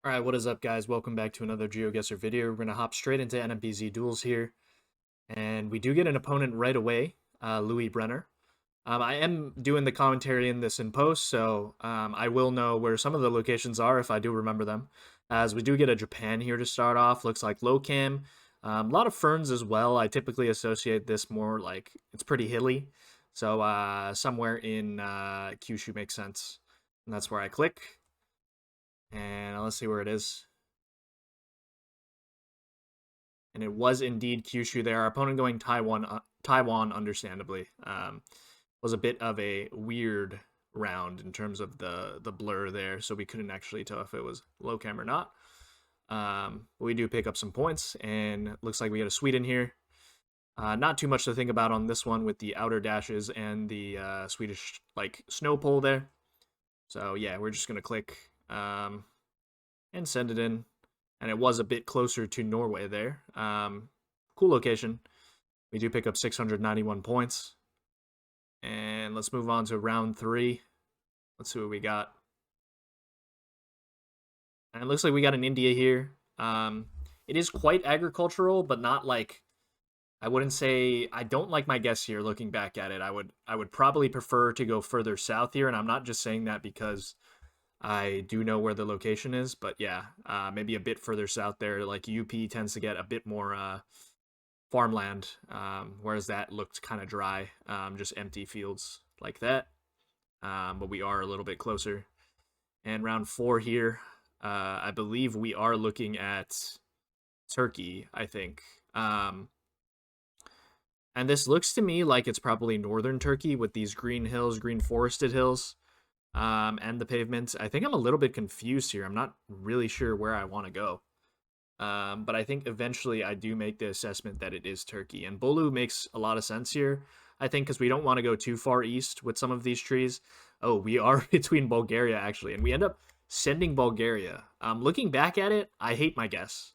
Alright, what is up guys? Welcome back to another GeoGuessr video. We're going to hop straight into NMBZ duels here. And we do get an opponent right away, Louis Brenner. I am doing the commentary in this in post, so I will know where some of the locations are if I do remember them. As we do get a Japan here to start off. Looks like low cam. A lot of ferns as well. I typically associate this more like it's pretty hilly. So somewhere in Kyushu makes sense. And that's where I click. And let's see where it is. And it was indeed Kyushu there. Our opponent going Taiwan, understandably, was a bit of a weird round in terms of the blur there, so we couldn't actually tell if it was low cam or not. We do pick up some points, and looks like we get a Sweden here. Not too much to think about on this one with the outer dashes and the Swedish like snow pole there. So yeah, we're just gonna click and send it in. And it was a bit closer to Norway there. Cool location. We do pick up 691 points. And let's move on to round 3. Let's see what we got. And it looks like we got an India here. It is quite agricultural, but not like, I wouldn't say, I don't like my guess here looking back at it. I would probably prefer to go further south here, and I'm not just saying that because I do know where the location is, but yeah, maybe a bit further south there. Like UP tends to get a bit more farmland, whereas that looked kind of dry, just empty fields like that. But we are a little bit closer. And round 4 here, I believe we are looking at Turkey, I think. And this looks to me like it's probably northern Turkey with these green hills, green forested hills. And the pavement. I think I'm a little bit confused here. I'm not really sure where I want to go. But I think eventually I do make the assessment that it is Turkey. And Bolu makes a lot of sense here, I think, because we don't want to go too far east with some of these trees. Oh, we are between Bulgaria, actually. And we end up sending Bulgaria. Looking back at it, I hate my guess.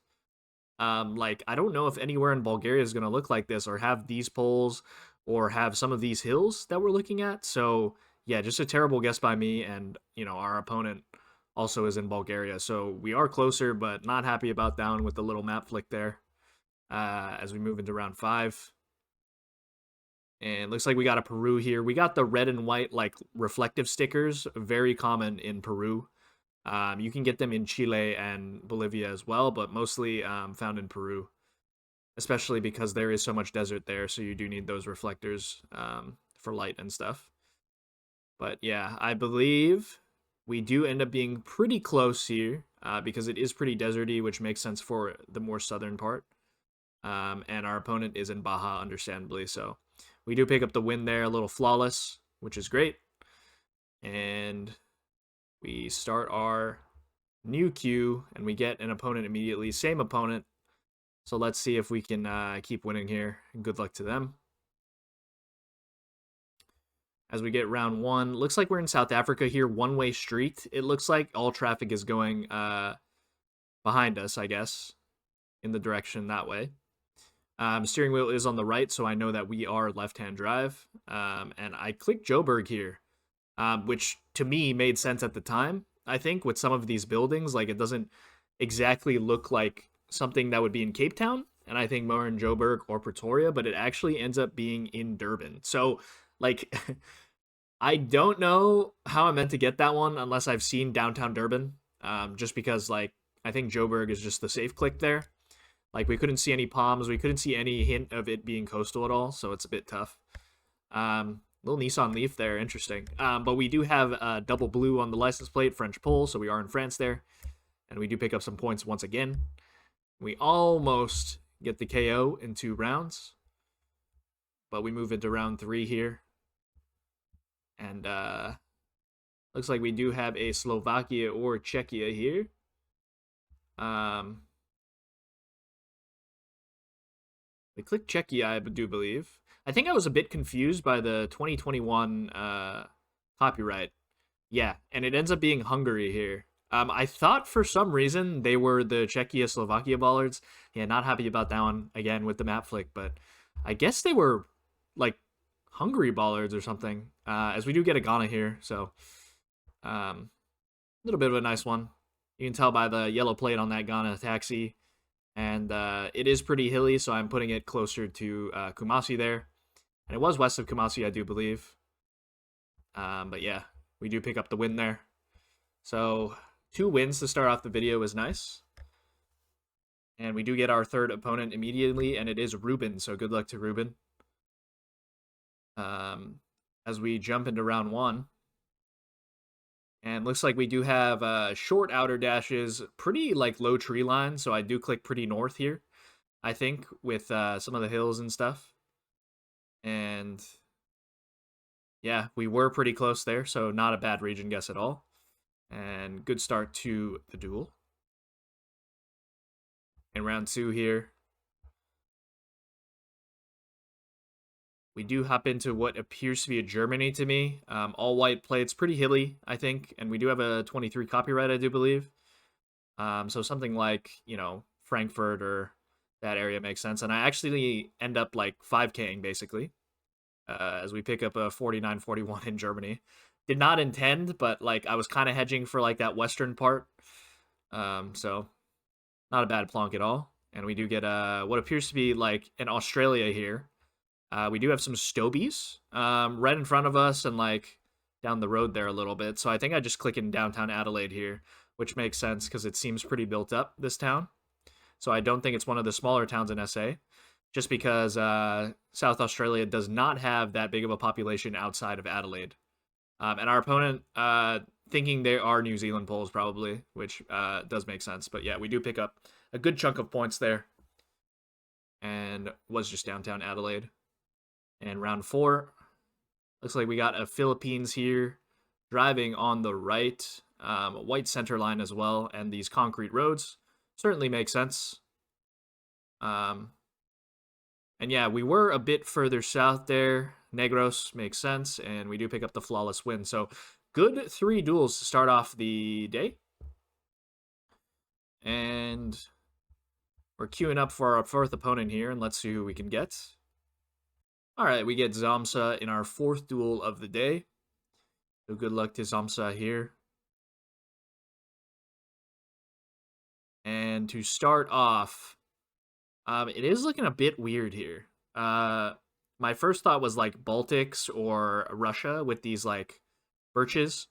Like, I don't know if anywhere in Bulgaria is going to look like this or have these poles or have some of these hills that we're looking at. So yeah, just a terrible guess by me, and our opponent also is in Bulgaria, so we are closer, but not happy about that one with the little map flick there. As we move into round 5, and looks like we got a Peru here. We got the red and white like reflective stickers, very common in Peru. You can get them in Chile and Bolivia as well, but mostly found in Peru, especially because there is so much desert there, so you do need those reflectors for light and stuff. But yeah, I believe we do end up being pretty close here because it is pretty deserty, which makes sense for the more southern part. And our opponent is in Baja, understandably. So we do pick up the win there, a little flawless, which is great. And we start our new queue, and we get an opponent immediately. Same opponent. So let's see if we can keep winning here. Good luck to them. As we get round 1. Looks like we're in South Africa here, one-way street. It looks like all traffic is going behind us, I guess, in the direction that way. Steering wheel is on the right, so I know that we are left-hand drive. And I clicked Joburg here, which to me made sense at the time, I think, with some of these buildings. Like, it doesn't exactly look like something that would be in Cape Town, and I think more in Joburg or Pretoria, but it actually ends up being in Durban. So, like, I don't know how I meant to get that one unless I've seen downtown Durban. Just because, like, I think Joburg is just the safe click there. Like, we couldn't see any palms. We couldn't see any hint of it being coastal at all, so it's a bit tough. Little Nissan Leaf there, interesting. But we do have double blue on the license plate, French pole, so we are in France there. And we do pick up some points once again. We almost get the KO in 2 rounds. But we move into round 3 here. And looks like we do have a Slovakia or Czechia here. We clicked Czechia, I do believe. I think I was a bit confused by the 2021 copyright. Yeah, and it ends up being Hungary here. I thought for some reason they were the Czechia-Slovakia bollards. Yeah, not happy about that one, again, with the map flick, but I guess they were, like, Hungary bollards or something, as we do get a Ghana here, so a little bit of a nice one. You can tell by the yellow plate on that Ghana taxi. And it is pretty hilly, so I'm putting it closer to Kumasi there. And it was west of Kumasi, I do believe. But yeah, we do pick up the win there. So 2 wins to start off the video is nice. And we do get our third opponent immediately, and it is Ruben. So good luck to Ruben. As we jump into round 1. And looks like we do have short outer dashes, pretty like low tree line. So I do click pretty north here, I think, with some of the hills and stuff. And yeah, we were pretty close there, so not a bad region guess at all. And good start to the duel. In round 2 here, we do hop into what appears to be a Germany to me. All white plates, pretty hilly, I think. And we do have a 23 copyright, I do believe. So something like, Frankfurt or that area makes sense. And I actually end up like 5K'ing basically, as we pick up a 49-41 in Germany. Did not intend, but like I was kind of hedging for like that western part. So not a bad plonk at all. And we do get what appears to be like an Australia here. We do have some Stobies right in front of us and like down the road there a little bit. So I think I just click in downtown Adelaide here, which makes sense because it seems pretty built up, this town. So I don't think it's one of the smaller towns in SA, just because South Australia does not have that big of a population outside of Adelaide. And our opponent, thinking they are New Zealand Poles probably, which does make sense. But yeah, we do pick up a good chunk of points there. And was just downtown Adelaide. And round 4, looks like we got a Philippines here, driving on the right, white center line as well, and these concrete roads certainly make sense. And yeah, we were a bit further south there. Negros makes sense, and we do pick up the flawless win. So good 3 duels to start off the day. And we're queuing up for our 4th opponent here, and let's see who we can get. All right, we get Zamsa in our 4th duel of the day. So good luck to Zamsa here. And to start off, it is looking a bit weird here. My first thought was like Baltics or Russia with these like birches.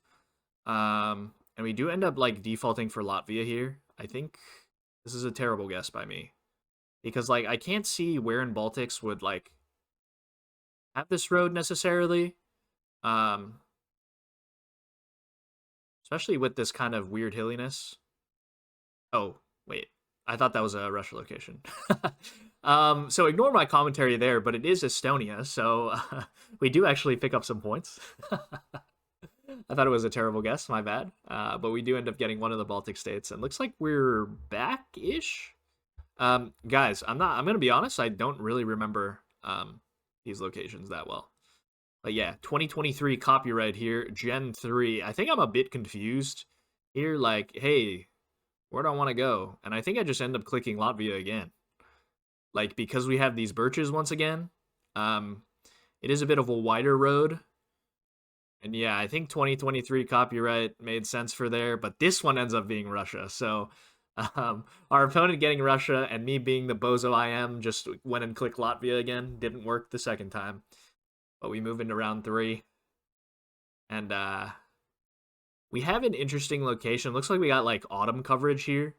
And we do end up like defaulting for Latvia here. I think this is a terrible guess by me. Because like I can't see where in Baltics would like have this road necessarily. Especially with this kind of weird hilliness. Oh, wait. I thought that was a Russia location. So ignore my commentary there, but it is Estonia, so we do actually pick up some points. I thought it was a terrible guess, my bad. But we do end up getting one of the Baltic states, and looks like we're back-ish. Guys, I'm gonna be honest, I don't really remember these locations that well. But yeah, 2023 copyright here, Gen 3. I think I'm a bit confused here, like, hey, where do I want to go? And I think I just end up clicking Latvia again. Like, because we have these birches once again, it is a bit of a wider road. And yeah, I think 2023 copyright made sense for there, but this one ends up being Russia. So our opponent getting Russia and me being the bozo I am just went and clicked Latvia again. Didn't work the second time. But we move into round 3. And we have an interesting location. Looks like we got like autumn coverage here.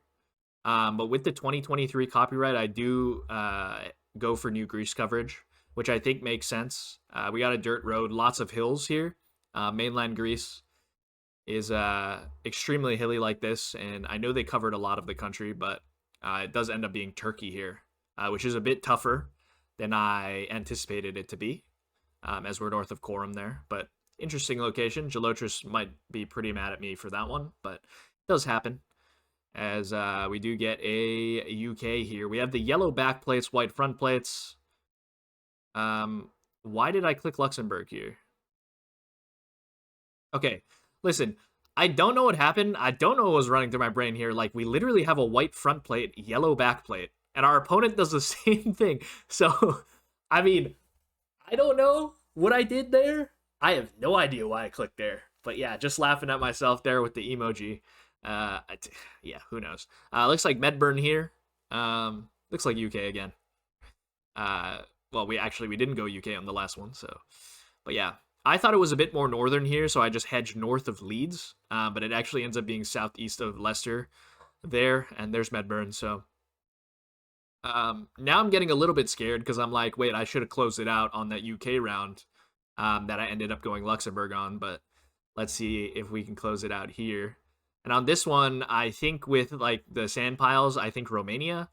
But with the 2023 copyright, I do go for New Greece coverage, which I think makes sense. We got a dirt road, lots of hills here. Mainland Greece is extremely hilly like this, and I know they covered a lot of the country, but it does end up being Turkey here, which is a bit tougher than I anticipated it to be, as we're north of Coram there. But interesting location. Jalotris might be pretty mad at me for that one, but it does happen. As we do get a UK here. We have the yellow back plates, white front plates. Why did I click Luxembourg here? Okay, listen, I don't know what happened. I don't know what was running through my brain here. Like, we literally have a white front plate, yellow back plate, and our opponent does the same thing. So, I mean, I don't know what I did there. I have no idea why I clicked there. But yeah, just laughing at myself there with the emoji. Yeah, who knows? Looks like Medburn here. Looks like UK again. Well, we didn't go UK on the last one, so. But yeah, I thought it was a bit more northern here, so I just hedged north of Leeds. But it actually ends up being southeast of Leicester there, and there's Medburn. So now I'm getting a little bit scared because I'm like, wait, I should have closed it out on that UK round that I ended up going Luxembourg on. But let's see if we can close it out here. And on this one, I think with like the sand piles, I think Romania.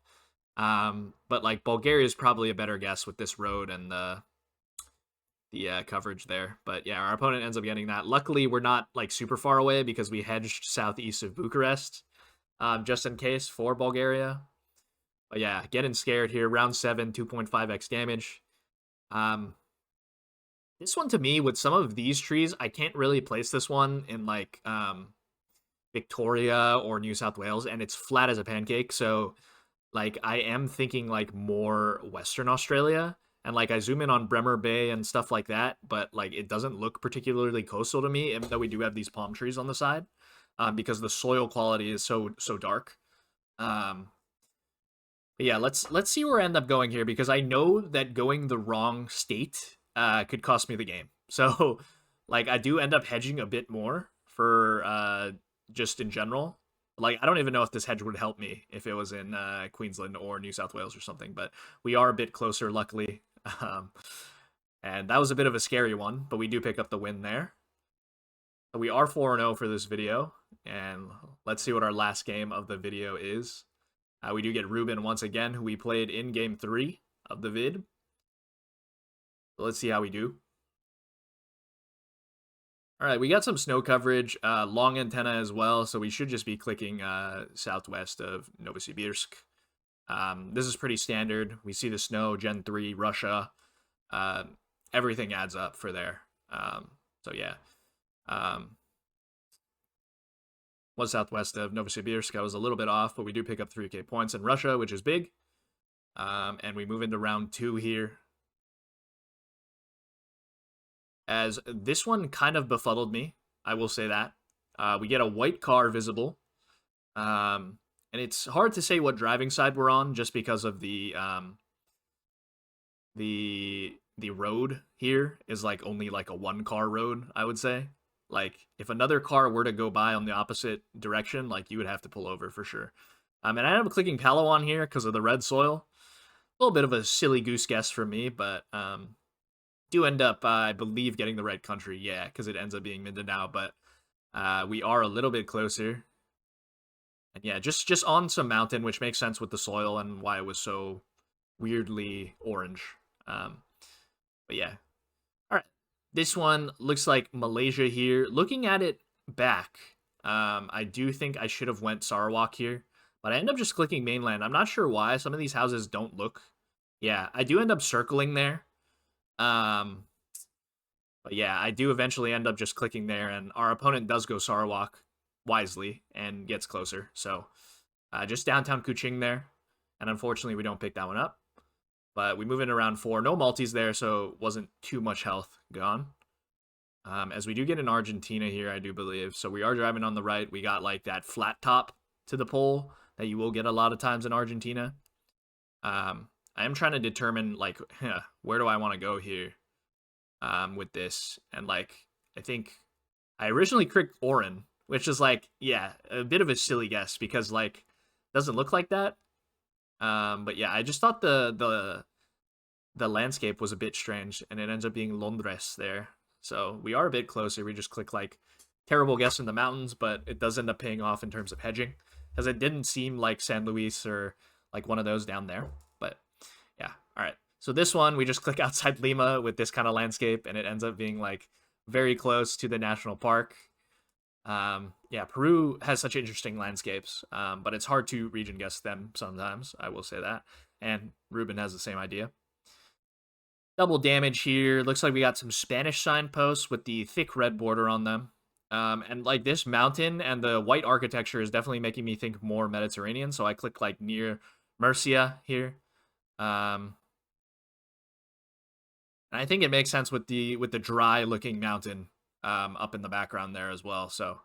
But like Bulgaria is probably a better guess with this road and the coverage there. But yeah, our opponent ends up getting that. Luckily, we're not like super far away because we hedged southeast of Bucharest, just in case for Bulgaria. But yeah, getting scared here. Round 7, 2.5x damage. Um, this one to me, with some of these trees, I can't really place this one in like Victoria or New South Wales, and it's flat as a pancake. So like I am thinking like more Western Australia. And like I zoom in on Bremer Bay and stuff like that, but like it doesn't look particularly coastal to me, even though we do have these palm trees on the side, because the soil quality is so dark. Um, but yeah, let's see where I end up going here because I know that going the wrong state could cost me the game. So like I do end up hedging a bit more for just in general. Like I don't even know if this hedge would help me if it was in Queensland or New South Wales or something, but we are a bit closer, luckily. Um, and that was a bit of a scary one, but we do pick up the win there. We are 4-0 for this video, and let's see what our last game of the video is. We do get Ruben once again, who we played in game 3 of the vid. So let's see how we do. All right, we got some snow coverage, long antenna as well, so we should just be clicking southwest of Novosibirsk. This is pretty standard. We see the snow, Gen 3, Russia. Everything adds up for there. So yeah. Was southwest of Novosibirsk. I was a little bit off, but we do pick up 3K points in Russia, which is big. And we move into round 2 here. As this one kind of befuddled me, I will say that. We get a white car visible. And it's hard to say what driving side we're on just because of the road here is like only like a 1-car road, I would say. Like if another car were to go by on the opposite direction, like you would have to pull over for sure. And I ended up clicking Palo on here because of the red soil. A little bit of a silly goose guess for me, but do end up, I believe, getting the right country. Yeah, because it ends up being Mindanao, but we are a little bit closer. And yeah, just on some mountain, which makes sense with the soil and why it was so weirdly orange. But yeah. All right. This one looks like Malaysia here. Looking at it back, I do think I should have went Sarawak here, but I end up just clicking mainland. I'm not sure why. Some of these houses don't look. Yeah, I do end up circling there. But yeah, I do eventually end up just clicking there, and our opponent does go Sarawak wisely and gets closer. So just downtown Kuching there, and unfortunately we don't pick that one up. But we move in around 4. No multis there, so wasn't too much health gone. As we do get in Argentina here, I do believe. So we are driving on the right. We got like that flat top to the pole that you will get a lot of times in Argentina. I am trying to determine like where do I want to go here with this. And like I think I originally clicked Oran, which is like, yeah, a bit of a silly guess because like doesn't look like that. But yeah, I just thought the landscape was a bit strange, and it ends up being Londres there. So we are a bit closer. We just click like terrible guess in the mountains, but it does end up paying off in terms of hedging, because it didn't seem like San Luis or like one of those down there. But yeah, all right. So this one, we just click outside Lima with this kind of landscape, and it ends up being like very close to the national park. Yeah, Peru has such interesting landscapes, but it's hard to region guess them sometimes, I will say that. And Ruben has the same idea. Double damage here. Looks like we got some Spanish signposts with the thick red border on them. And like this mountain and the white architecture is definitely making me think more Mediterranean, so I click like near Murcia here. And I think it makes sense with the dry looking mountain up in the background there as well. So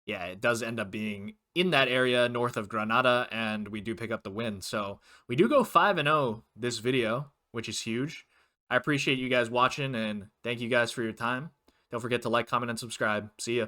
yeah, it does end up being in that area north of Granada, and we do pick up the win. So we do go 5-0 this video, which is huge. I appreciate you guys watching, and thank you guys for your time. Don't forget to like, comment, and subscribe. See ya.